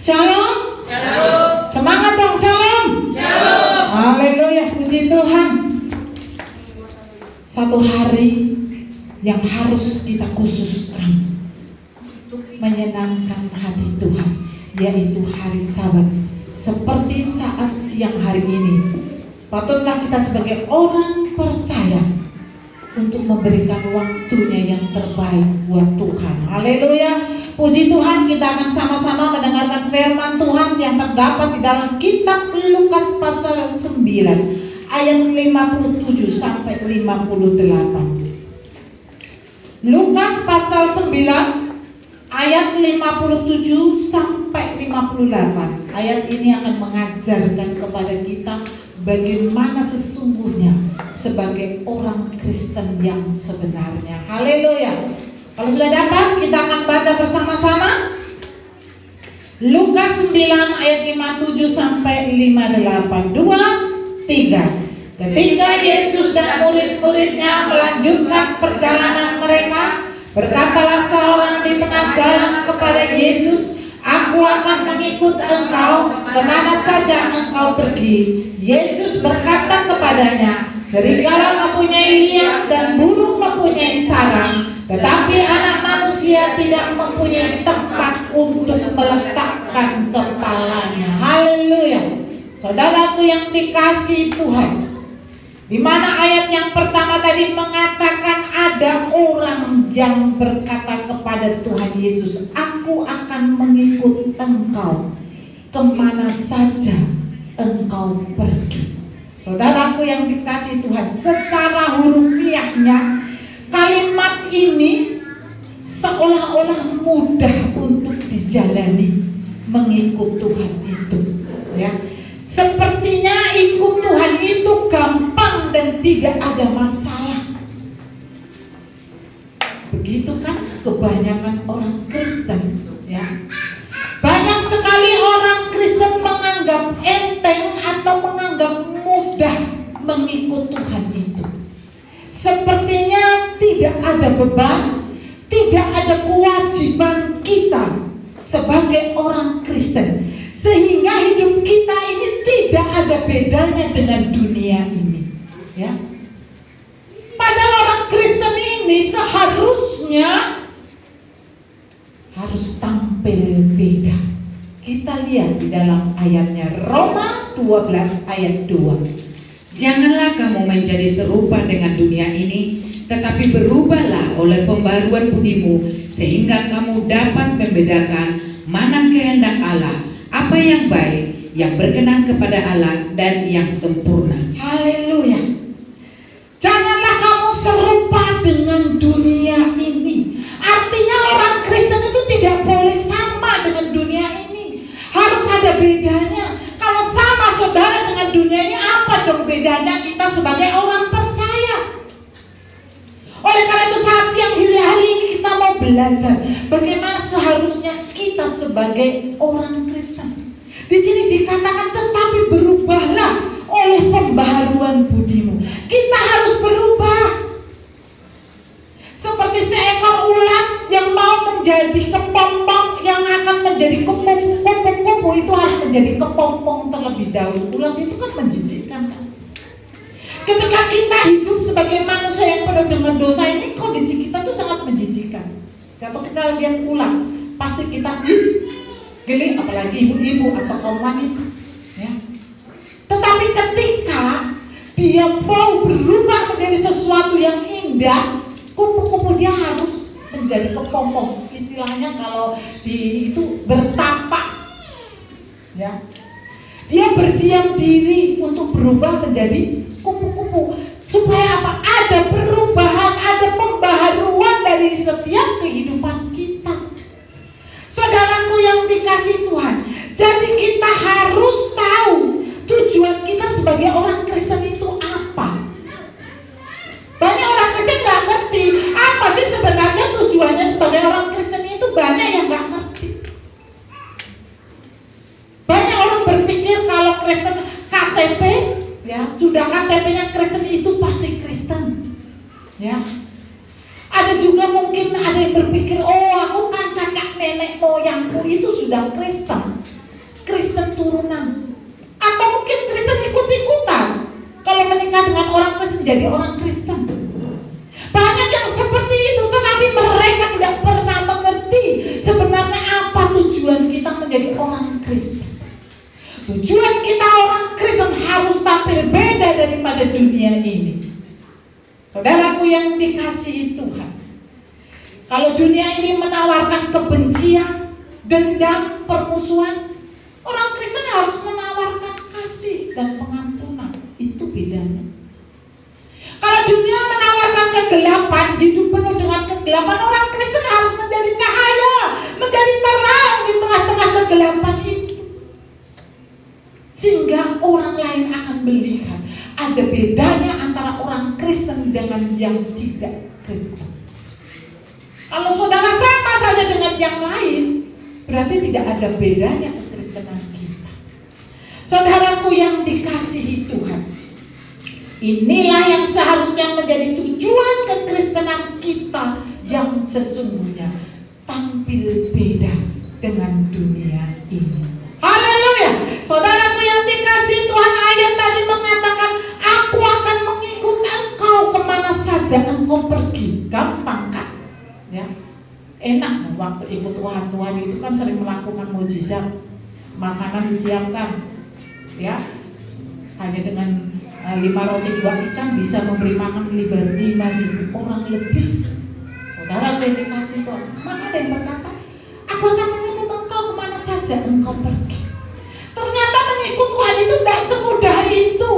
Shalom. Shalom. Semangat dong, shalom. Shalom. Haleluya, puji Tuhan. Satu hari yang harus kita khususkan untuk menyenangkan hati Tuhan, yaitu hari Sabat. Seperti saat siang hari ini, patutlah kita sebagai orang percaya untuk memberikan waktunya yang terbaik buat Tuhan. Haleluya. Puji Tuhan, kita akan sama-sama mendengarkan firman Tuhan yang terdapat di dalam kitab Lukas pasal 9 ayat 57 sampai 58. Lukas pasal 9 ayat 57 sampai 58. Ayat ini akan mengajarkan kepada kita bagaimana sesungguhnya sebagai orang Kristen yang sebenarnya. Haleluya. Kalau sudah dapat, kita akan baca bersama-sama Lukas 9 ayat 57 sampai 58. 2, 3. Ketika Yesus dan murid-muridnya melanjutkan perjalanan mereka, berkatalah seorang di tengah jalan kepada Yesus, "Aku akan mengikut engkau kemana saja engkau pergi." Yesus berkata kepadanya, "Serigala mempunyai liang dan burung mempunyai sarang, tetapi Anak Manusia tidak mempunyai tempat untuk meletakkan kepalanya." Haleluya. Saudaraku yang dikasihi Tuhan, di mana ayat yang pertama tadi mengatakan ada orang yang berkata kepada Tuhan Yesus, "Aku akan mengikut engkau kemana saja engkau pergi." Saudaraku yang dikasihi Tuhan, secara hurufiahnya kalimat ini seolah-olah mudah untuk dijalani. Mengikut Tuhan itu, ya, sepertinya ikut Tuhan itu gampang dan tidak ada masalah. Begitu kan kebanyakan orang Kristen, ya. Banyak sekali orang Kristen menganggap enteng atau menganggap mudah mengikut Tuhan itu. Sepertinya tidak ada beban, tidak ada kewajiban kita sebagai orang Kristen, sehingga hidup kita ini tidak ada bedanya dengan dunia ini, ya. Padahal orang Kristen ini seharusnya harus tampil beda. Kita lihat di dalam ayatnya, Roma 12 ayat 2. Janganlah kamu menjadi serupa dengan dunia ini, tetapi berubahlah oleh pembaruan budimu, sehingga kamu dapat membedakan mana kehendak Allah, apa yang baik, yang berkenan kepada Allah, dan yang sempurna. Haleluya. Janganlah kamu serupa dengan dunia ini. Artinya orang Kristen itu tidak boleh sama dengan dunia ini. Harus ada bedanya. Kalau sama saudara dengan dunia ini, apa dong bedanya kita sebagai orang percaya? Oleh karena itu saat siang hari ini kita mau belajar bagaimana seharusnya kita sebagai orang Kristen. Di sini dikatakan tetapi berubahlah oleh pembaharuan budimu. Kita harus berubah. Seperti seekor ulat yang mau menjadi kepompong, yang akan menjadi kupu-kupu itu harus menjadi kepompong terlebih dahulu. Ulat itu kan menjijikkan kan. Ketika kita hidup sebagai manusia yang penuh dengan dosa ini, kondisi kita tuh sangat menjijikkan. Kalau kita lihat ulat, pasti kita geli, apalagi ibu-ibu atau kaum wanita, ya. Tetapi ketika dia mau berubah menjadi sesuatu yang indah, kupu-kupu dia harus menjadi kepompong. Istilahnya kalau itu bertapak, ya. Dia berdiam diri untuk berubah menjadi kupu-kupu. Supaya apa? Ada perubahan, ada pembaharuan dari setiap kehidupan kita. Saudaraku yang dikasihi Tuhan, jadi kita harus tahu tujuan kita sebagai orang Kristen itu apa. Banyak orang Kristen gak ngerti apa sih sebenarnya tujuannya sebagai orang Kristen itu. Banyak yang gak ngerti. Banyak orang berpikir kalau Kristen KTP, ya, sudah KTP-nya Kristen itu pasti Kristen, ya. Ada juga mungkin ada yang berpikir, oh aku kan kakak nenek moyangku itu sudah Kristen. Kristen turunan, atau mungkin Kristen ikut-ikutan. Kalau menikah dengan orang Kristen jadi orang Kristen. Banyak yang seperti itu, tetapi mereka tidak pernah mengerti sebenarnya apa tujuan kita menjadi orang Kristen. Tujuan kita orang Kristen harus tampil beda daripada dunia ini. Saudaraku yang dikasihi Tuhan, kalau dunia ini menawarkan kebencian, dendam, permusuhan, orang Kristen harus menawarkan kasih dan pengampunan. Itu bedanya. Kalau dunia menawarkan kegelapan, hidup penuh dengan kegelapan, orang Kristen harus menjadi cahaya, menjadi terang di tengah-tengah kegelapan itu. Sehingga orang lain akan melihat ada bedanya antara orang Kristen dengan yang tidak Kristen. Kalau saudara sama saja dengan yang lain, berarti tidak ada bedanya kekristenan kita. Saudaraku yang dikasihi Tuhan, inilah yang seharusnya menjadi tujuan kekristenan kita yang sesungguhnya, tampil beda dengan dunia ini. Haleluya. Saudaraku yang dikasihi Tuhan, ayat tadi mengatakan, aku akan mengikut engkau kemana saja engkau pergi. Gampang kan? Ya, enak waktu ikut Tuhan itu kan sering melakukan mukjizat. Makanan disiapkan, ya, hanya dengan 5 roti 2 ikan bisa memberi makan 5.000 orang lebih. Saudara yang dikasih Tuhan, maka ada yang berkata, aku akan mengikut engkau kemana saja engkau pergi. Ternyata mengikut Tuhan itu tidak semudah itu.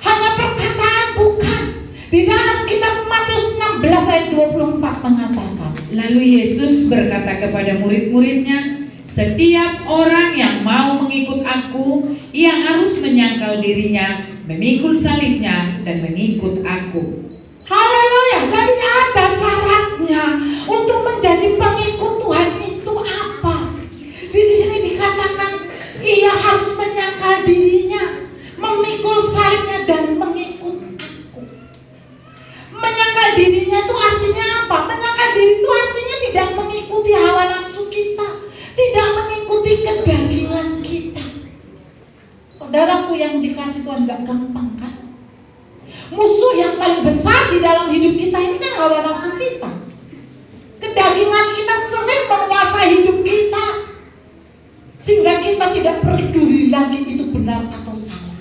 Hanya perkataan bukan. Di dalam kitab Matius 16 ayat 24 mengatakan, lalu Yesus berkata kepada murid-muridnya, setiap orang yang mau mengikut aku, ia harus menyangkal dirinya, memikul salibnya, dan mengikut aku. Haleluya. Jadi ada syaratnya untuk menjadi pengikut Tuhan itu apa? Di sini dikatakan ia harus menyangkal dirinya, memikul salibnya, dan mengikut aku. Menyangkal dirinya itu artinya apa? Menyangkal diri itu artinya tidak mengikuti hawa nafsu kita, tidak mengikuti kedagingan kita. Saudaraku yang dikasih Tuhan, gak gampang kan? Musuh yang paling besar di dalam hidup kita ini kan hawa nafsu kita. Kedagingan kita sering menguasai hidup kita, sehingga kita tidak peduli lagi itu benar atau salah.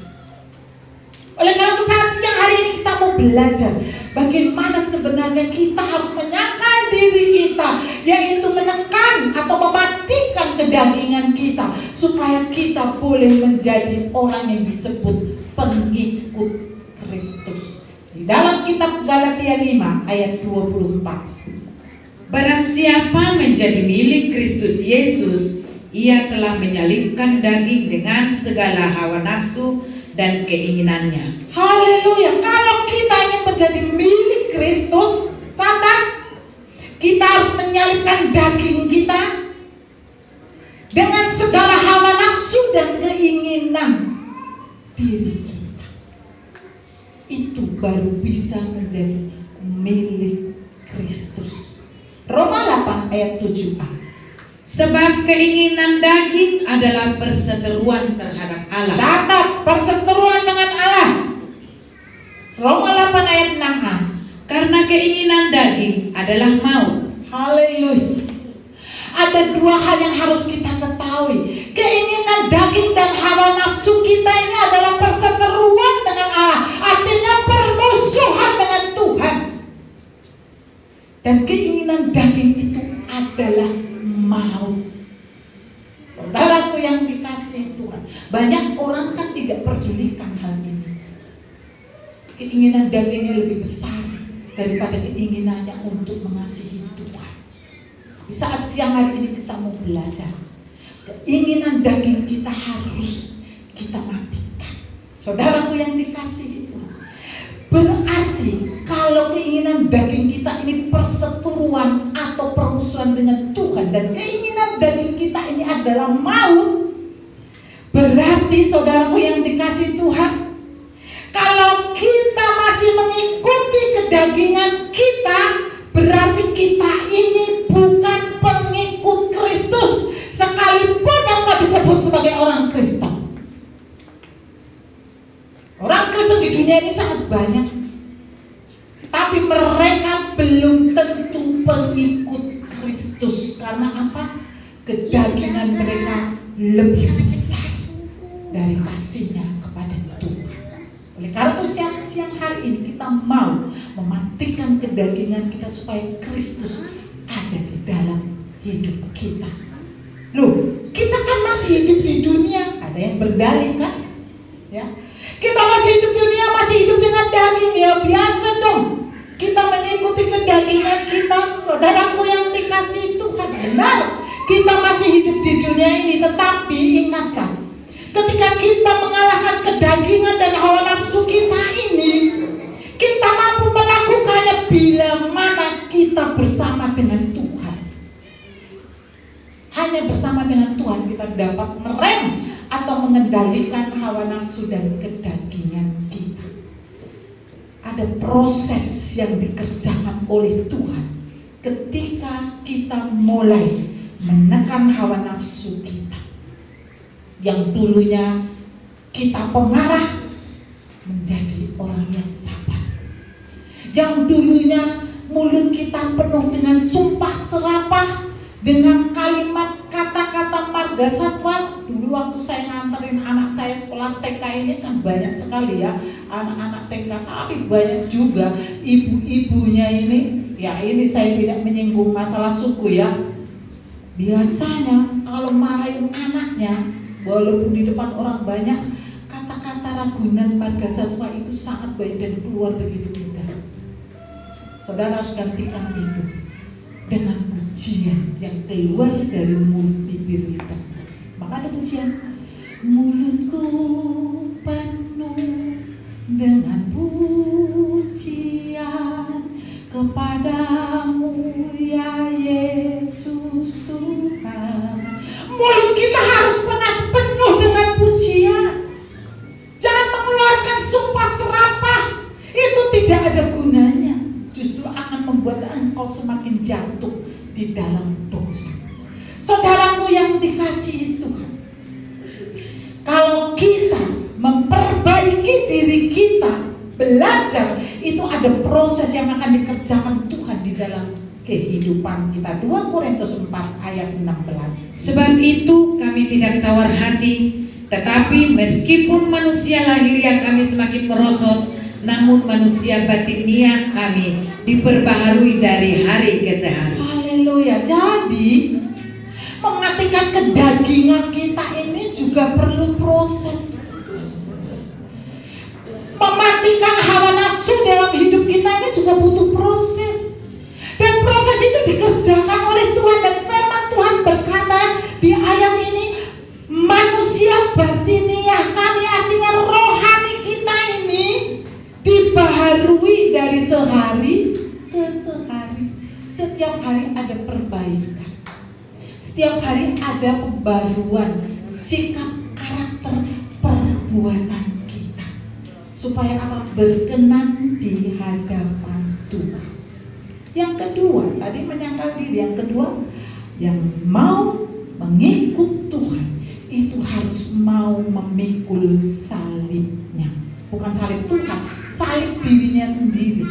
Oleh karena itu saat siang hari ini kita mau belajar bagaimana sebenarnya kita harus menyangkal diri kita, yaitu menekan atau mematikan kedagingan kita, supaya kita boleh menjadi orang yang disebut pengikut Kristus. Di dalam kitab Galatia 5 ayat 24, barang siapa menjadi milik Kristus Yesus, ia telah menyalibkan daging dengan segala hawa nafsu dan keinginannya. Haleluya. Kalau kita ingin menjadi milik Kristus, catat, kita harus menyalibkan daging kita dengan segala hawa nafsu dan keinginan diri kita. Itu baru bisa menjadi milik Kristus. Roma 8 ayat 7a. Sebab keinginan daging adalah perseteruan terhadap Allah. Catat, perseteruan dengan Allah. Roma 8 ayat 6a. Karena keinginan daging adalah maut. Haleluya. Ada dua hal yang harus kita ketahui. Keinginan daging dan hawa nafsu kita ini adalah perseteruan dengan Allah. Artinya permusuhan dengan Tuhan. Dan keinginan daging itu adalah maut. Saudaraku yang dikasihi Tuhan, banyak orang kan tidak pedulikan hal ini. Keinginan dagingnya lebih besar daripada keinginannya untuk mengasihi Tuhan. Di saat siang hari ini kita mau belajar, keinginan daging kita harus kita matikan. Saudaraku yang dikasihi Tuhan, berarti kalau keinginan daging kita ini perseteruan atau permusuhan dengan Tuhan, dan keinginan daging kita ini adalah maut, berarti saudaraku yang dikasihi Tuhan, kalau kita masih mengikuti kedagingan kita, berarti kita ini bukan pengikut Kristus. Sekalipun engkau disebut sebagai orang dunia ini sangat banyak, tapi mereka belum tentu pengikut Kristus. Karena apa? Kedagingan mereka lebih besar dari kasihnya kepada Tuhan. Oleh karena itu siang hari ini kita mau mematikan kedagingan kita supaya Kristus ada di dalam hidup kita. Loh, kita kan masih hidup di dunia. Ada yang berdalih kan? Ya, kita masih hidup di dunia, masih hidup dengan daging. Ya biasa dong, kita mengikuti kedagingan kita. Saudaraku yang dikasihi Tuhan, benar, kita masih hidup di dunia ini. Tetapi ingatkan, ketika kita mengalahkan kedagingan dan hawa nafsu kita ini, kita mampu melakukannya bila mana kita bersama dengan Tuhan. Hanya bersama dengan Tuhan kita dapat merem atau mengendalikan hawa nafsu dan kedagingan kita. Ada proses yang dikerjakan oleh Tuhan ketika kita mulai menekan hawa nafsu kita. Yang dulunya kita pemarah menjadi orang yang sabar. Yang dulunya mulut kita penuh dengan sumpah serapah, dengan kalimat kata-kata marga satwa. Dulu waktu saya nganterin anak saya sekolah TK ini kan banyak sekali ya anak-anak TK, tapi banyak juga ibu-ibunya ini. Ya ini saya tidak menyinggung masalah suku ya. Biasanya kalau marahin anaknya, walaupun di depan orang banyak, kata-kata ragunan marga satwa itu sangat baik dan keluar begitu mudah. Saudara harus gantikan itu dengan pujian yang keluar dari mulut bibir kita. Maka ada pujian, mulutku penuh dengan pujian kepadamu ya Yesus Tuhan. Mulut kita harus penuh dengan pujian. Jangan mengeluarkan sumpah serapah, itu tidak ada gunanya. Justru akan membuat engkau semakin jatuh di dalam dosa. Saudaraku yang dikasihi Tuhan, kalau kita memperbaiki diri kita, belajar, itu ada proses yang akan dikerjakan Tuhan di dalam kehidupan kita. 2 Korintus 4 ayat 16. Sebab itu kami tidak tawar hati, tetapi meskipun manusia lahiriah kami semakin merosot, namun manusia batiniah kami diperbaharui dari hari ke hari. Haleluya. Jadi mematikan kedagingan kita ini juga perlu proses. Mematikan hawa nafsu dalam hidup kita ini juga butuh proses. Dan proses itu dikerjakan oleh Tuhan. Dan firman Tuhan berkata di ayat ini, manusia batiniah kami, artinya rohani kita ini dibaharui dari sehari ke sehari. Setiap hari ada perbaikan, setiap hari ada pembaruan sikap, karakter, perbuatan kita, supaya apa? Berkenan di hadapan Tuhan. Yang kedua, tadi menyangkal diri. Yang kedua, yang mau mengikut Tuhan itu harus mau memikul salibnya. Bukan salib Tuhan, salib dirinya sendiri.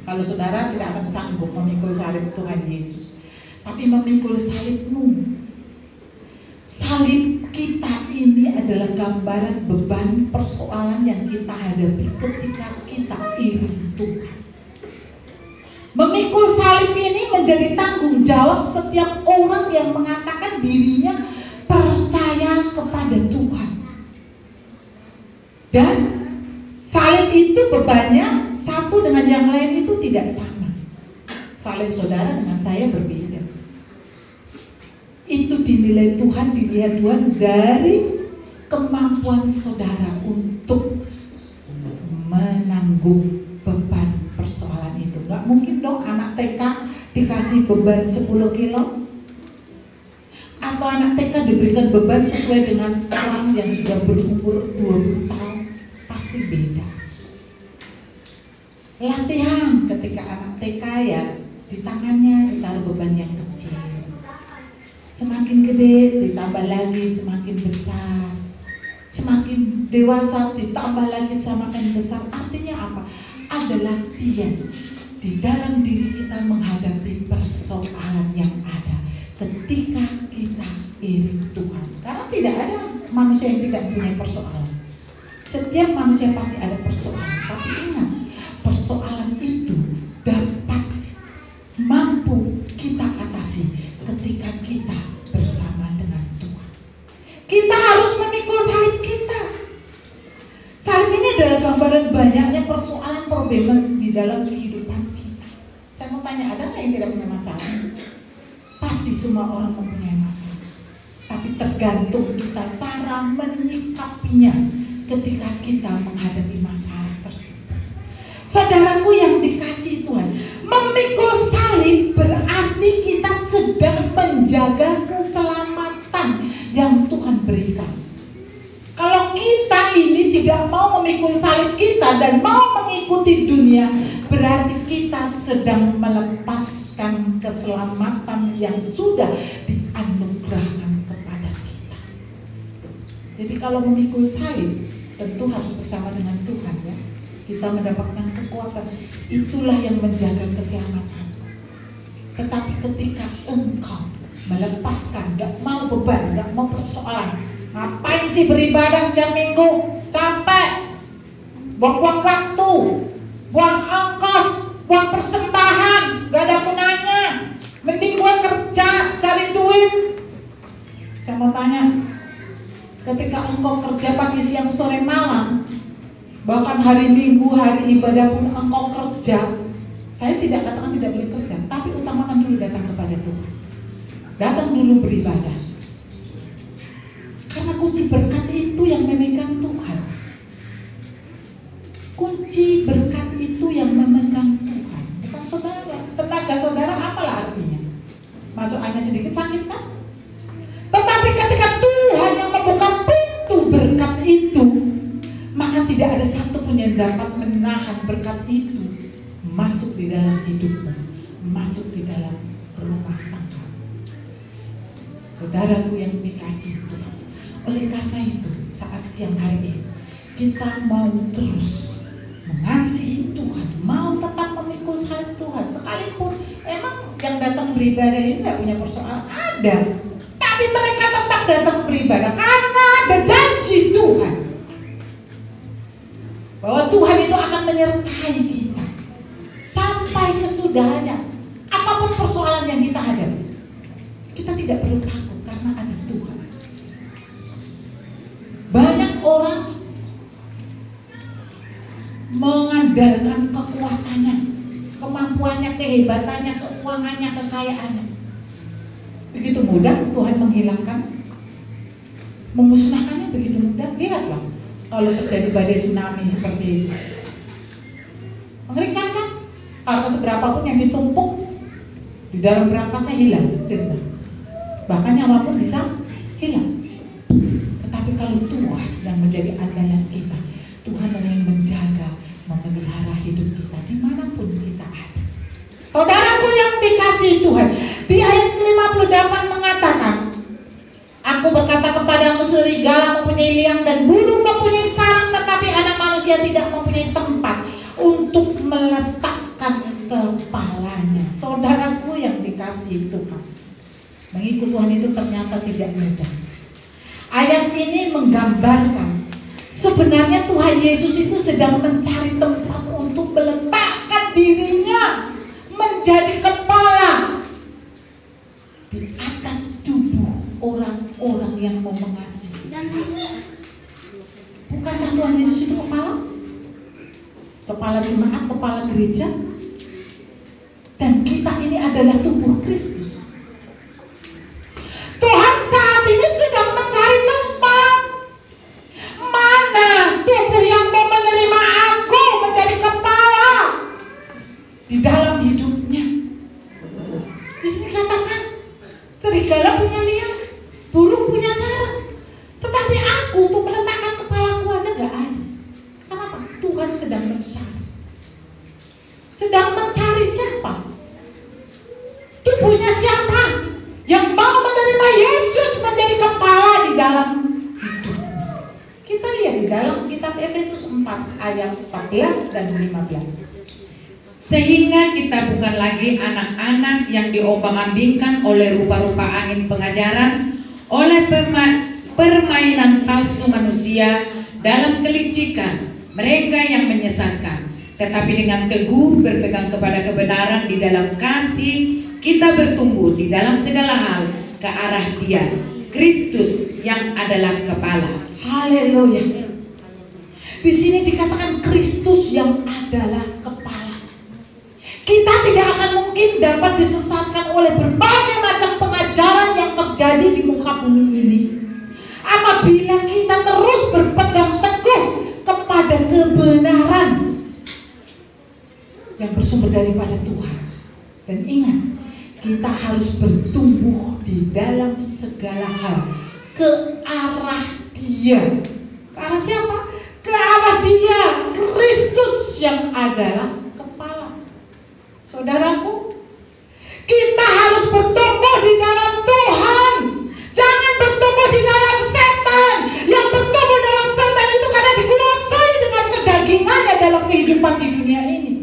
Kalau saudara tidak akan sanggup memikul salib Tuhan Yesus, tapi memikul salibmu. Salib kita ini adalah gambaran beban persoalan yang kita hadapi ketika kita iring Tuhan. Memikul salib ini menjadi tanggung jawab setiap orang yang mengatakan dirinya percaya kepada Tuhan. Dan salib itu bebannya satu dengan yang lain itu tidak sama. Salib saudara dengan saya berbeda. Itu dinilai Tuhan, dilihat Tuhan dari kemampuan saudara untuk menanggung beban persoalan itu. Gak mungkin dong anak TK dikasih beban 10 kilo, atau anak TK diberikan beban sesuai dengan orang yang sudah berumur 20 tahun. Pasti beda. Latihan ketika anak TK ya, di tangannya ditaruh beban yang kecil, semakin gede ditambah lagi semakin besar, Semakin dewasa ditambah lagi semakin besar. Artinya apa? Ada latihan di dalam diri kita menghadapi persoalan yang ada ketika kita iring Tuhan. Karena tidak ada manusia yang tidak punya persoalan. Setiap manusia pasti ada persoalan. Tapi ingat, persoalan itu dapat mampu kita atasi ketika kita bersama dengan Tuhan. Kita harus memikul salib kita. Salib ini adalah gambaran banyaknya persoalan problem di dalam kehidupan kita. Saya mau tanya, ada nggak yang tidak punya masalah? Pasti semua orang mempunyai masalah. Tapi tergantung kita cara menyikapinya ketika kita menghadapi masalah tersebut. Saudaraku yang dikasihi Tuhan, memikul salib berarti kita sedang menjaga keselamatan yang Tuhan berikan. Kalau kita ini tidak mau memikul salib kita dan mau mengikuti dunia, berarti kita sedang melepaskan keselamatan yang sudah dianugerahkan kepada kita. Jadi kalau memikul salib, tentu harus bersama dengan Tuhan ya. Kita mendapatkan kekuatan. Itulah yang menjaga keselamatan. Tetapi ketika engkau melepaskan, gak mau beban, gak mau persoalan, ngapain sih beribadah setiap minggu? Capek, buang-buang waktu, buang ongkos, buang persembahan, gak ada gunanya. Mending gue kerja, cari duit. Saya mau tanya, ketika engkau kerja pagi, siang, sore, malam, bahkan hari Minggu, hari ibadah pun engkau kerja, saya tidak katakan tidak boleh kerja, tapi utamakan dulu datang kepada Tuhan. Datang dulu beribadah. Karena kunci berkat itu yang memegang Tuhan. Kunci berkat itu yang memegang Tuhan, bukan saudara. Tenaga saudara apalah artinya? Masuk angin sedikit sakit kan? Tetapi ketika Tuhan yang membuka pintu berkat itu, maka tidak ada satupun yang dapat menahan berkat itu masuk di dalam hidupmu, masuk di dalam rumah tangga. Saudaraku yang dikasihi Tuhan, oleh karena itu saat siang hari ini kita mau terus mengasihi Tuhan, mau tetap memikul salib Tuhan, sekalipun emang yang datang beribadah ini tidak punya persoalan, ada, tapi mereka tetap datang beribadah karena ada janji Tuhan bahwa Tuhan itu akan menyertai kita sampai kesudahannya. Apapun persoalan yang kita hadapi, kita tidak perlu takut karena ada Tuhan. Banyak orang mengandalkan kekuatannya, kemampuannya, kehebatannya, keuangannya, kekayaannya. Begitu mudah Tuhan menghilangkan, memusnahkannya begitu mudah. Lihatlah kalau terjadi badai tsunami seperti itu, mengerikan kan? Harta seberapapun yang ditumpuk di dalam berangkasnya hilang, sirna. Bahkan nyawa pun bisa hilang. Tetapi kalau Tuhan yang menjadi andalan kita, Tuhan yang menjaga, memelihara hidup kita dimanapun kita ada. Saudaraku yang dikasihi Tuhan, di ayat ke-58 mengatakan, Aku berkata kepadamu, serigala mempunyai liang dan burung mempunyai sarang, tetapi anak manusia tidak mempunyai tempat untuk meletakkan kepalanya. Saudaraku yang dikasihi Tuhan, mengikut Tuhan itu ternyata tidak mudah. Ayat ini menggambarkan sebenarnya Tuhan Yesus itu sedang mencari tempat untuk meletakkan dirinya menjadi kepala di atas tubuh orang-orang yang mau mengasihi. Bukankah Tuhan Yesus itu kepala? Kepala jemaat, kepala gereja. Dan kita ini adalah tubuh Kristus. Tuhan saat ini sedang mencari tempat mana tubuh yang mau menerima aku menjadi kepala di dalam hidupnya. Di sini katakan, serigala punya liang, burung punya sarang, tetapi aku untuk meletakkan kepalaku aja gak ada. Kenapa? Tuhan sedang mencari. Sedang mencari siapa? Tubuhnya siapa yang mau menerima Yesus menjadi kepala di dalam hidupnya. dalam kitab Efesus 4 ayat 14 dan 15. Sehingga kita bukan lagi anak-anak yang diombang-ambingkan oleh rupa-rupa angin pengajaran, oleh permainan palsu manusia dalam kelicikan mereka yang menyesatkan, tetapi dengan teguh berpegang kepada kebenaran di dalam kasih, kita bertumbuh di dalam segala hal ke arah Dia, Kristus yang adalah kepala. Haleluya. Di sini dikatakan Kristus yang adalah kepala. Kita tidak akan mungkin dapat disesatkan oleh berbagai macam pengajaran yang terjadi di muka bumi ini apabila kita terus berpegang teguh kepada kebenaran yang bersumber daripada Tuhan. Dan ingat, kita harus bertumbuh di dalam segala hal ke arah Dia. Ke arah siapa? Ke arah Dia, Kristus yang adalah kepala. Saudaraku, kita harus bertumbuh di dalam Tuhan. Jangan bertumbuh di dalam setan. Yang bertumbuh dalam setan itu karena dikuasai dengan kedagingannya dalam kehidupan di dunia ini.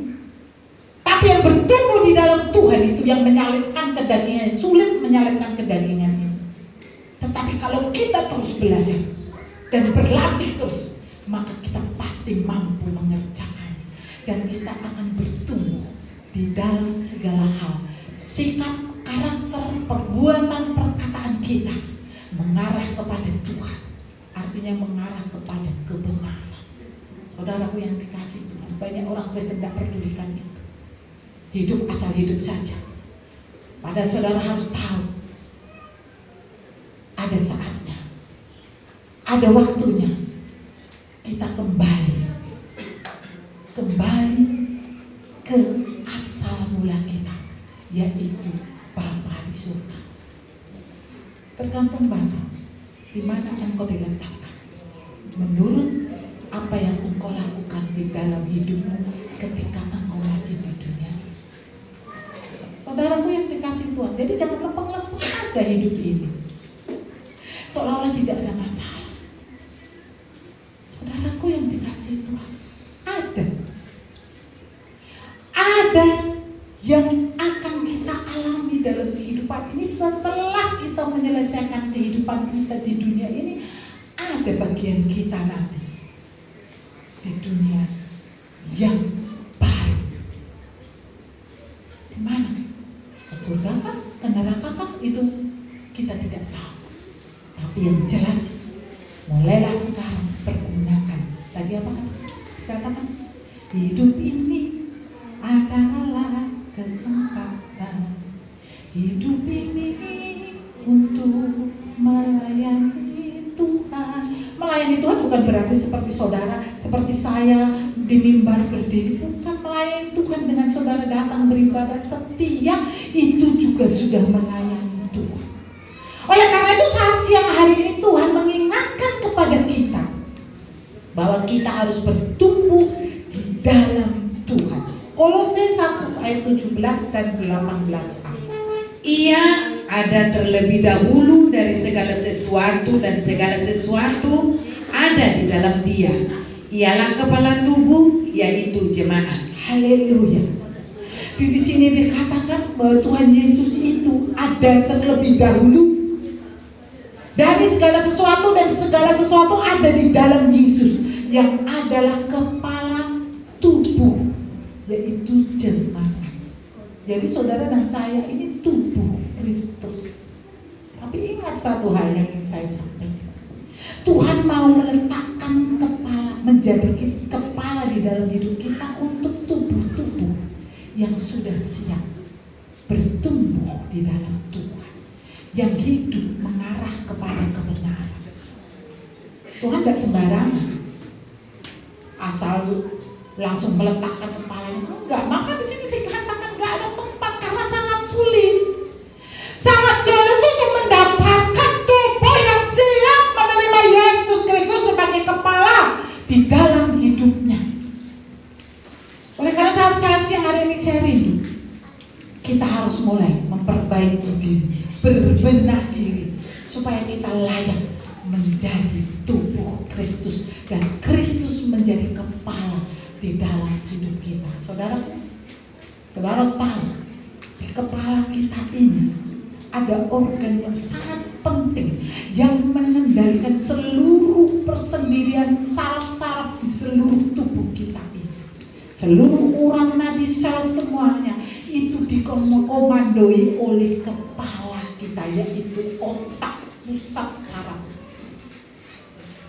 Tapi yang bertumbuh di dalam Tuhan itu yang menyalibkan kedagingannya, sulit menyalibkan kedagingannya. Tetapi kalau kita terus belajar dan berlatih terus, maka kita pasti mampu mengerjakan. Dan kita akan bertumbuh di dalam segala hal. Sikap, karakter, perbuatan, perkataan kita mengarah kepada Tuhan. Artinya mengarah kepada kebenaran. Saudaraku yang dikasih Tuhan, banyak orang Kristen tidak pedulikan itu. Hidup asal hidup saja. Padahal saudara harus tahu, ada saatnya, ada waktunya kita kembali ke asal mula kita, yaitu Bapa di surga. Tergantung Bapa, di mana engkau diletakkan menurut apa yang engkau lakukan di dalam hidupmu ketika engkau masih di dunia. Saudaraku yang dikasih Tuhan, jadi jangan lempeng-lempeng saja hidup ini seolah-olah tidak ada masalah. Saudaraku yang dikasih Tuhan, ada yang akan kita alami dalam kehidupan ini setelah kita menyelesaikan kehidupan kita di dunia ini. Ada bagian kita nanti di dunia yang baru. Di mana? Ke surga kah? Ke neraka kah? Itu kita tidak tahu. Tapi yang jelas, mulailah sekarang pergunakan. Tadi apa kan? Katakan, hidup ini adalah kesempatan. Hidup ini untuk melayani Tuhan. Melayani Tuhan bukan berarti seperti saudara, seperti saya di mimbar berdiri. Bukan, melayani Tuhan dengan saudara datang beribadah setia, itu juga sudah melayani Tuhan. Oleh karena itu saat siang hari ini Tuhan mengingatkan kepada kita bahwa kita harus bertumbuh di dalam Tuhan. Kolose 1 ayat 17 dan 18a. Ia ada terlebih dahulu dari segala sesuatu, dan segala sesuatu ada di dalam Dia. Ialah kepala tubuh, yaitu jemaat. Haleluya. Di sini dikatakan bahwa Tuhan Yesus itu ada terlebih dahulu dari segala sesuatu, dan segala sesuatu ada di dalam Yesus yang adalah kepala tubuh, yaitu jemaat. Jadi saudara dan saya ini tubuh Kristus. Tapi ingat satu hal yang ingin saya sampaikan. Tuhan mau meletakkan kepala, menjadi kepala di dalam hidup kita untuk tubuh-tubuh yang sudah siap bertumbuh di dalam Tuhan, yang hidup mengarah kepada kebenaran. Tuhan tidak sembarangan asal langsung meletakkan kepalanya, enggak. Maka di sini dikatakan enggak ada tempat karena sangat sulit untuk mendapatkan tubuh yang siap menerima Yesus Kristus sebagai kepala di dalam hidupnya. Oleh karena saat siang hari ini saya rindu kita harus mulai memperbaiki diri, berbenah diri supaya kita layak menjadi tubuh Kristus. Kristus dan Kristus menjadi kepala di dalam hidup kita. Saudara harus tahu di kepala kita ini ada organ yang sangat penting yang mengendalikan seluruh persendirian saraf-saraf di seluruh tubuh kita ini. Seluruh urat nadi, sel, semuanya itu dikomandoi oleh kepala kita, yaitu otak, pusat saraf.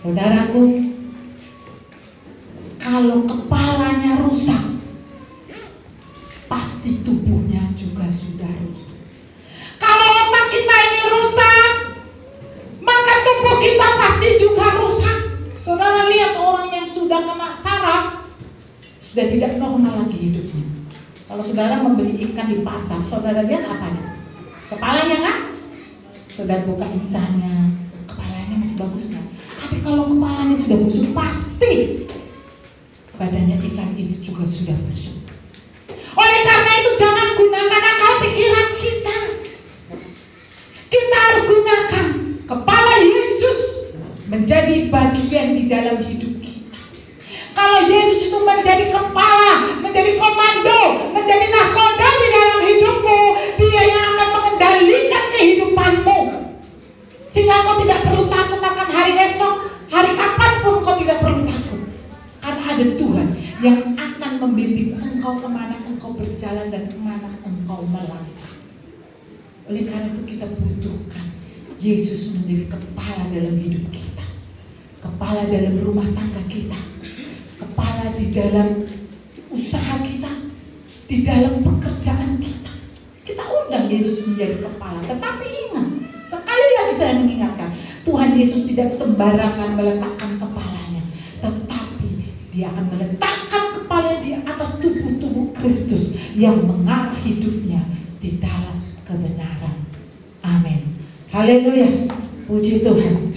Saudaraku, kalau kepalanya rusak, pasti tubuhnya juga sudah rusak. Kalau otak kita ini rusak, maka tubuh kita pasti juga rusak. Saudara lihat orang yang sudah kena saraf, sudah tidak normal lagi hidupnya. Kalau saudara membeli ikan di pasar, saudara lihat apanya? Kepalanya kan? Saudara buka insangnya, kepalanya masih bagus kan? Tapi kalau kepalanya sudah busuk, pasti badannya ikan itu juga sudah busuk. Oleh karena itu jangan gunakan akal pikiran kita. Kita harus gunakan kepala Yesus menjadi bagian di dalam hidup kita. Kalau Yesus itu menjadi kepala, menjadi komando, menjadi nahkoda di dalam hidupmu, Dia yang akan mengendalikan kehidupanmu. Sehingga kau tidak perlu takut akan hari esok, hari kapanpun kau tidak perlu takut. Karena ada Tuhan yang akan membimbing engkau kemana engkau berjalan dan kemana engkau melangkah. Oleh karena itu kita butuhkan Yesus menjadi kepala dalam hidup kita, kepala dalam rumah tangga kita, kepala di dalam usaha kita, di dalam pekerjaan kita. Kita undang Yesus menjadi kepala. Tetapi ingat, sekali lagi saya mengingatkan, Tuhan Yesus tidak sembarangan meletakkan kepalanya, tetapi Dia akan meletakkan kepalanya di atas tubuh-tubuh Kristus yang mengarah hidupnya di dalam kebenaran. Amin. Haleluya. Puji Tuhan.